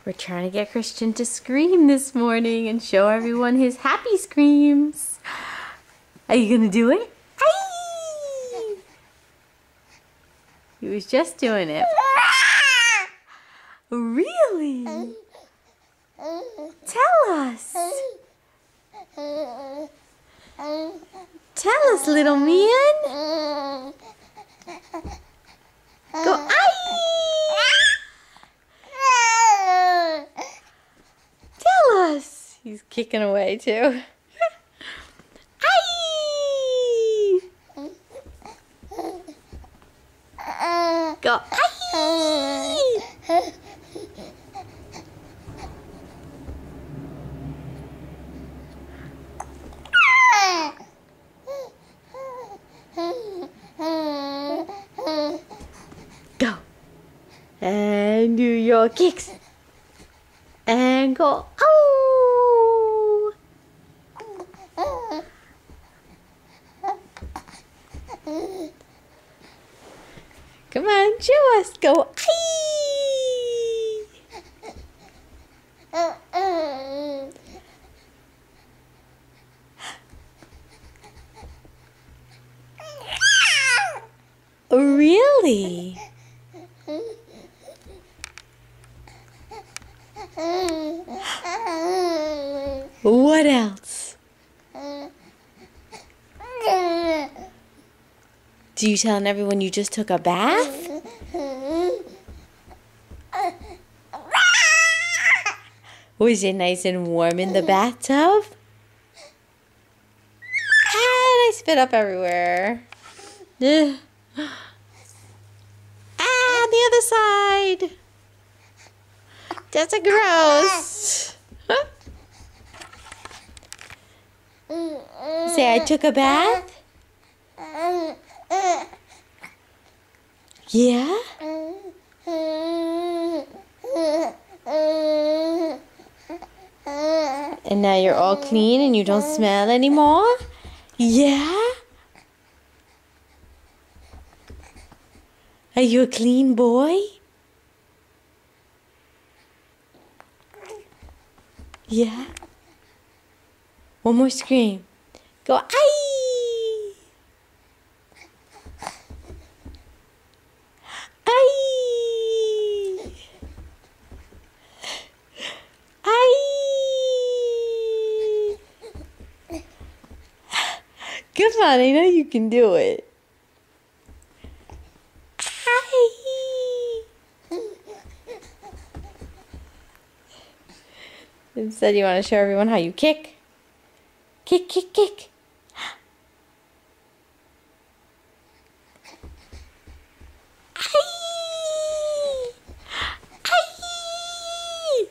We're trying to get Christian to scream this morning and show everyone his happy screams. Are you gonna do it? Aye! He was just doing it. Really? Tell us. Tell us, little man. Go, aye! Tell us. He's kicking away too. Aye! Go, aye! Go. And do your kicks. And go, oh! Come on, show us. Go, aye! Really? What else? Do you telling everyone you just took a bath? Was it nice and warm in the bathtub? And I spit up everywhere. Ugh. Ah, the other side. That's a gross. Say I took a bath? Yeah? And now you're all clean and you don't smell anymore? Yeah? Are you a clean boy? Yeah? One more scream. Go, aye! Aye! Aye! Come on, I know you can do it. Instead, you want to show everyone how you kick. Kick, kick, kick. Aye! Aye!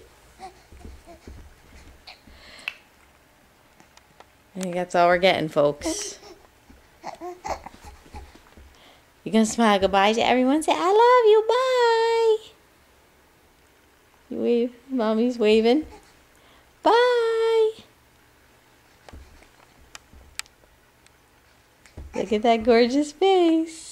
I think that's all we're getting, folks. You gonna smile goodbye to everyone? Say, I love you, bye! You wave, mommy's waving. Bye! Look at that gorgeous face.